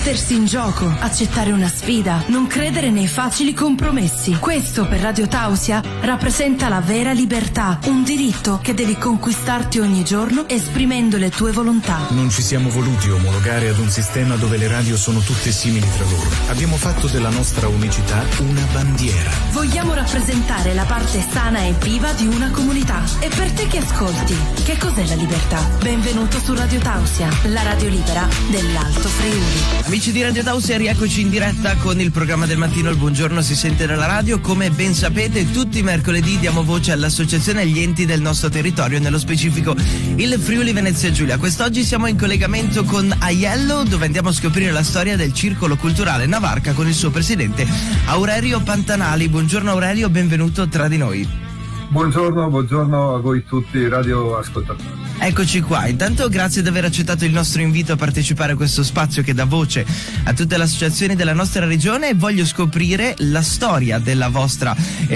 Mettersi in gioco, accettare una sfida, non credere nei facili compromessi. Questo per Radio Tausia rappresenta la vera libertà, un diritto che devi conquistarti ogni giorno esprimendo le tue volontà. Non ci siamo voluti omologare ad un sistema dove le radio sono tutte simili tra loro. Abbiamo fatto della nostra unicità una bandiera. Vogliamo rappresentare la parte sana e viva di una comunità. E per te che ascolti, che cos'è la libertà? Benvenuto su Radio Tausia, la radio libera dell'Alto Friuli. Amici di Radio Tausia, rieccoci in diretta con il programma del mattino. Il buongiorno si sente dalla radio. Come ben sapete, tutti i mercoledì diamo voce all'associazione e agli enti del nostro territorio, nello specifico il Friuli Venezia Giulia. Quest'oggi siamo in collegamento con Aiello, dove andiamo a scoprire la storia del Circolo Culturale Navarca con il suo presidente Aurelio Pantanali. Buongiorno Aurelio, benvenuto tra di noi. Buongiorno a voi tutti radioascoltatori. Eccoci qua, intanto grazie di aver accettato il nostro invito a partecipare a questo spazio che dà voce a tutte le associazioni della nostra regione, e voglio scoprire la storia della vostra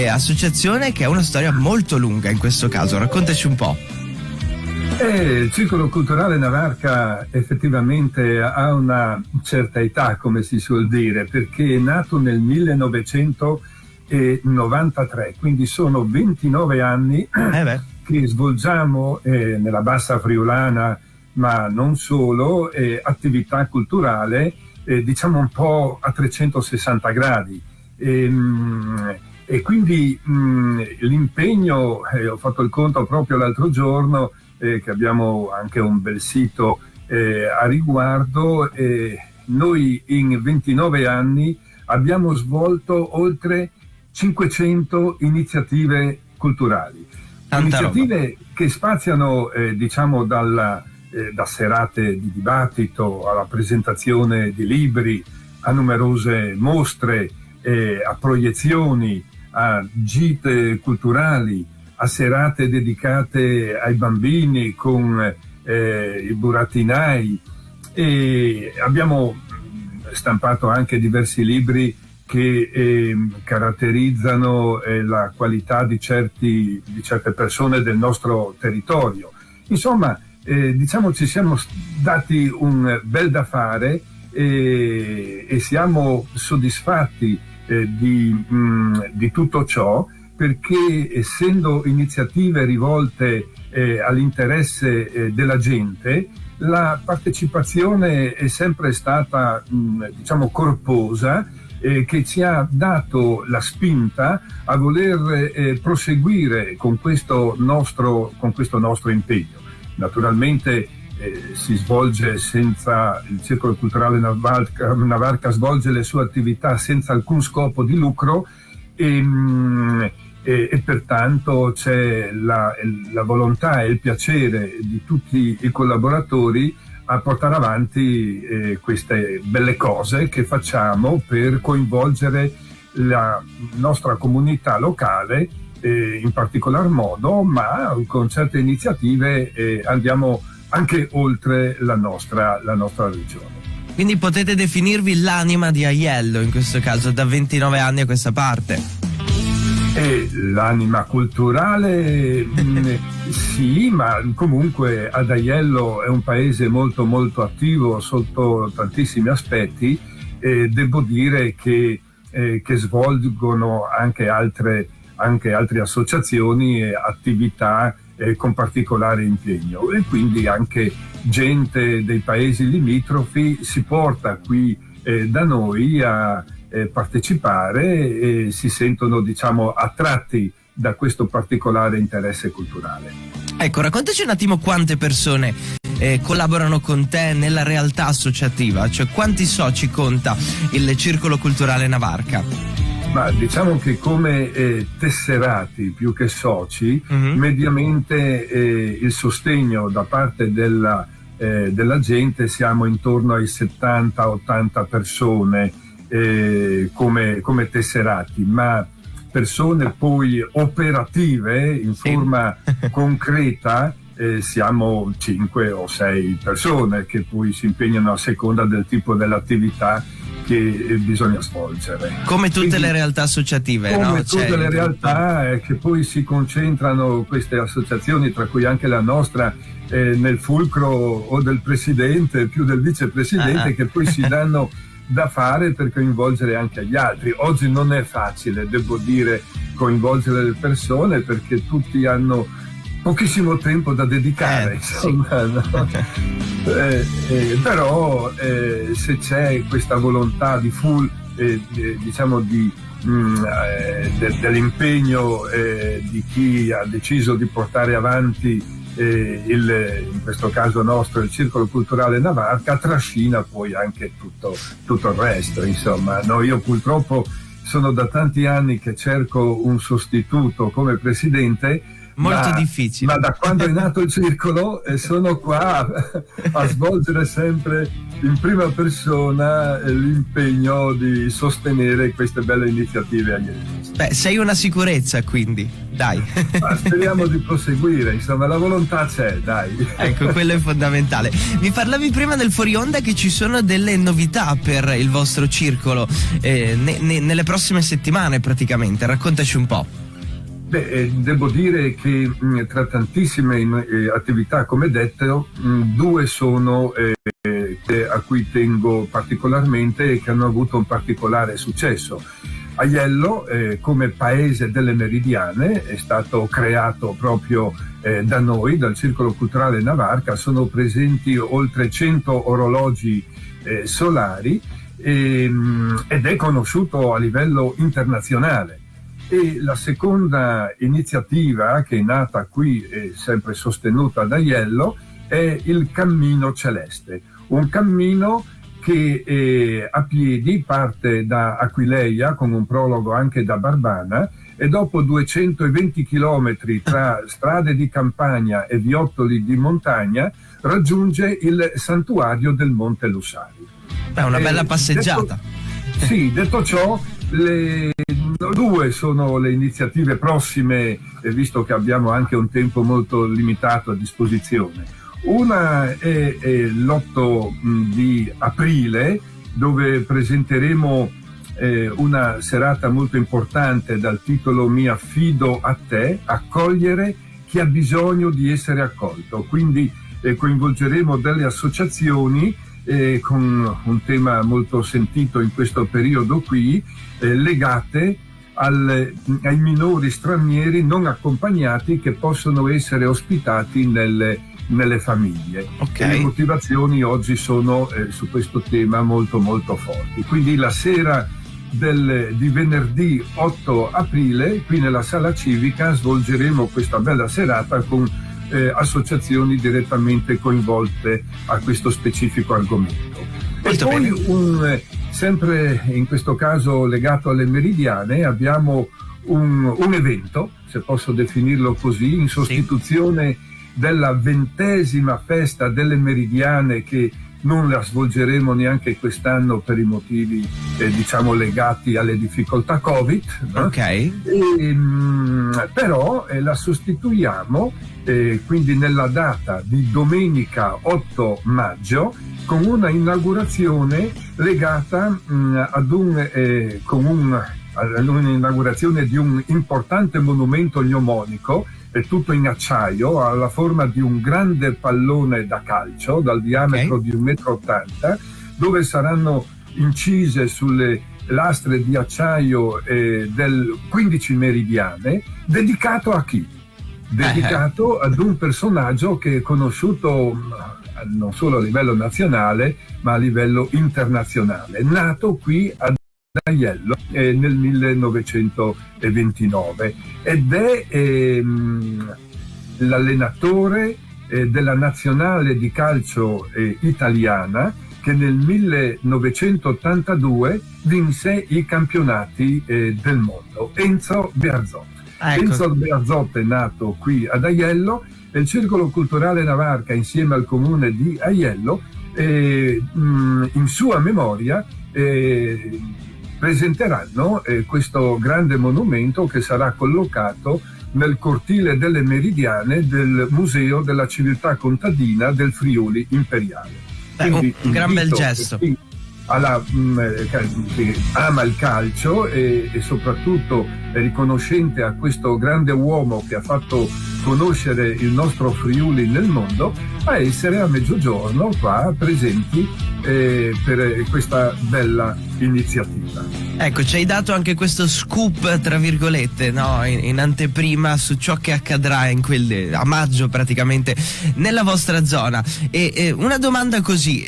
associazione, che è una storia molto lunga in questo caso. Raccontaci un po'. Il Circolo Culturale Navarca effettivamente ha una certa età, come si suol dire, perché è nato nel 1993, quindi sono 29 anni che svolgiamo nella Bassa Friulana, ma non solo, attività culturale, diciamo un po' a 360 gradi. E quindi l'impegno, ho fatto il conto proprio l'altro giorno, che abbiamo anche un bel sito a riguardo, noi in 29 anni abbiamo svolto oltre 500 iniziative culturali. Iniziative che spaziano diciamo da serate di dibattito alla presentazione di libri, a numerose mostre, a proiezioni, a gite culturali, a serate dedicate ai bambini con i burattinai, e abbiamo stampato anche diversi libri che caratterizzano la qualità di certe persone del nostro territorio. Insomma, diciamo ci siamo dati un bel da fare e siamo soddisfatti di tutto ciò, perché essendo iniziative rivolte all'interesse della gente, la partecipazione è sempre stata diciamo corposa, che ci ha dato la spinta a voler proseguire con questo nostro impegno. Naturalmente si svolge il Circolo Culturale Navarca svolge le sue attività senza alcun scopo di lucro, e pertanto c'è la volontà e il piacere di tutti i collaboratori a portare avanti queste belle cose che facciamo per coinvolgere la nostra comunità locale in particolar modo, ma con certe iniziative andiamo anche oltre la nostra regione. Quindi potete definirvi l'anima di Aiello in questo caso, da 29 anni a questa parte. L'anima culturale sì, ma comunque ad Aiello è un paese molto molto attivo sotto tantissimi aspetti, devo dire che svolgono anche altre associazioni e attività con particolare impegno, e quindi anche gente dei paesi limitrofi si porta qui da noi a partecipare e si sentono diciamo attratti da questo particolare interesse culturale. Ecco, raccontaci un attimo quante persone collaborano con te nella realtà associativa, cioè quanti soci conta il Circolo Culturale Navarca? Ma diciamo che come tesserati più che soci, mediamente il sostegno da parte della gente siamo intorno ai 70-80 persone come tesserati, ma persone poi operative in forma concreta siamo 5 o 6 persone che poi si impegnano a seconda del tipo dell'attività bisogna svolgere. Come tutte le realtà associative, come no? tutte le realtà che poi si concentrano, queste associazioni, tra cui anche la nostra, nel fulcro o del presidente, più del vicepresidente, che poi si danno da fare per coinvolgere anche gli altri. Oggi non è facile, devo dire, coinvolgere le persone, perché tutti hanno pochissimo tempo da dedicare, insomma, no? Però se c'è questa volontà di diciamo dell'impegno di chi ha deciso di portare avanti in questo caso nostro il Circolo Culturale Navarca, trascina poi anche tutto il resto, insomma, no? Io purtroppo sono da tanti anni che cerco un sostituto come presidente. Molto difficile. Ma da quando è nato il circolo sono qua a svolgere sempre in prima persona l'impegno di sostenere queste belle iniziative aietisti. Beh, sei una sicurezza, quindi, dai. Ma speriamo di proseguire, insomma, la volontà c'è, dai. Ecco, quello è fondamentale. Mi parlavi prima del fuori onda che ci sono delle novità per il vostro circolo nelle prossime settimane praticamente, raccontaci un po'. Beh, devo dire che tra tantissime attività, come detto, due sono a cui tengo particolarmente e che hanno avuto un particolare successo. Aiello, come paese delle Meridiane, è stato creato proprio da noi, dal Circolo Culturale Navarca. Sono presenti oltre 100 orologi solari ed è conosciuto a livello internazionale. E la seconda iniziativa, che è nata qui e sempre sostenuta da Aiello, è il Cammino Celeste, un cammino che a piedi parte da Aquileia, con un prologo anche da Barbana, e dopo 220 chilometri tra strade di campagna e viottoli di montagna raggiunge il santuario del Monte Lussari. È una bella passeggiata. Detto ciò, due sono le iniziative prossime, visto che abbiamo anche un tempo molto limitato a disposizione. Una è l'8 di aprile, dove presenteremo una serata molto importante dal titolo Mi affido a te, accogliere chi ha bisogno di essere accolto. Quindi coinvolgeremo delle associazioni con un tema molto sentito in questo periodo qui, legate ai minori stranieri non accompagnati che possono essere ospitati nelle famiglie. Okay. E le motivazioni oggi sono su questo tema molto molto forti. Quindi la sera di venerdì 8 aprile qui nella sala civica svolgeremo questa bella serata con associazioni direttamente coinvolte a questo specifico argomento. Molto e poi sempre in questo caso legato alle Meridiane abbiamo un evento, se posso definirlo così, in sostituzione della 20ª festa delle Meridiane, che non la svolgeremo neanche quest'anno per i motivi diciamo legati alle difficoltà Covid, no? Ok. Però la sostituiamo quindi nella data di domenica 8 maggio con una inaugurazione legata all'inaugurazione di un importante monumento gnomonico, è tutto in acciaio, ha la forma di un grande pallone da calcio dal diametro di 1,80 m, dove saranno incise sulle lastre di acciaio del 15 Meridiane, dedicato a chi? Dedicato ad un personaggio che è conosciuto non solo a livello nazionale ma a livello internazionale, nato qui ad Aiello nel 1929 ed è l'allenatore della nazionale di calcio italiana, che nel 1982 vinse i campionati del mondo, Enzo Bearzot. Ecco. Enzo Bearzot è nato qui ad Aiello e il Circolo Culturale Navarca, insieme al comune di Aiello, in sua memoria presenteranno questo grande monumento che sarà collocato nel cortile delle Meridiane del Museo della Civiltà Contadina del Friuli Imperiale. Un gran bel gesto. che ama il calcio e soprattutto è riconoscente a questo grande uomo che ha fatto conoscere il nostro Friuli nel mondo, a essere a mezzogiorno qua presenti per questa bella iniziativa. Ecco, ci hai dato anche questo scoop, tra virgolette, no? In anteprima su ciò che accadrà a maggio praticamente nella vostra zona. E una domanda così,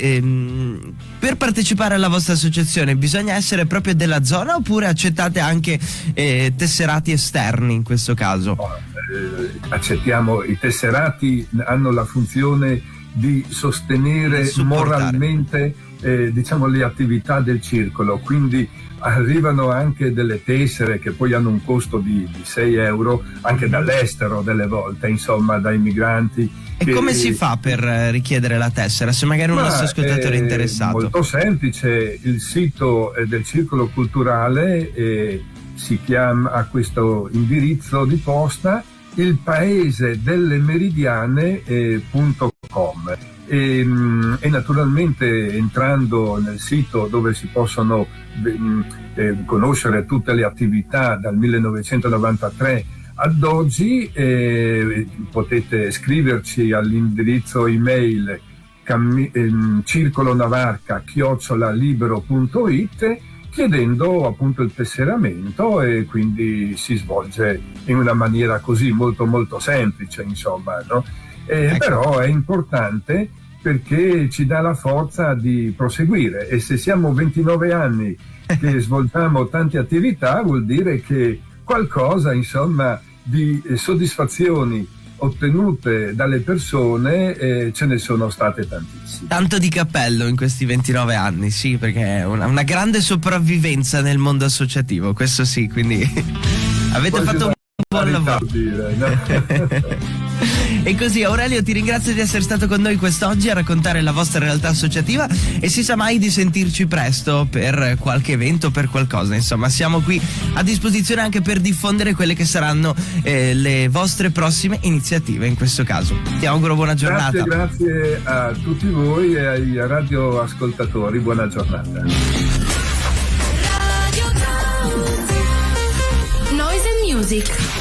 per partecipare alla vostra associazione bisogna essere proprio della zona oppure accettate anche tesserati esterni in questo caso? Accettiamo, i tesserati hanno la funzione di sostenere moralmente le attività del circolo, quindi arrivano anche delle tessere che poi hanno un costo di 6 euro anche dall'estero delle volte, insomma, dai migranti. E come si fa per richiedere la tessera, se magari un nostro ascoltatore è interessato? Molto semplice, il sito del Circolo Culturale si chiama, a questo indirizzo di posta, ilpaesedellemeridiane.com e naturalmente entrando nel sito dove si possono conoscere tutte le attività dal 1993 ad oggi, potete scriverci all'indirizzo email circolonavarca@libero.it chiedendo appunto il tesseramento, e quindi si svolge in una maniera così molto molto semplice, insomma, no? Ecco. Però è importante perché ci dà la forza di proseguire, e se siamo 29 anni che svolgiamo tante attività vuol dire che qualcosa, insomma, di soddisfazioni ottenute dalle persone ce ne sono state tantissime. Tanto di cappello in questi 29 anni, sì, perché è una grande sopravvivenza nel mondo associativo, questo sì, quindi avete fatto un buon lavoro. E così, Aurelio, ti ringrazio di essere stato con noi quest'oggi a raccontare la vostra realtà associativa, e si sa mai di sentirci presto per qualche evento, per qualcosa. Insomma, siamo qui a disposizione anche per diffondere quelle che saranno le vostre prossime iniziative in questo caso. Ti auguro buona giornata. Grazie a tutti voi e ai radioascoltatori, buona giornata. Noise and Music.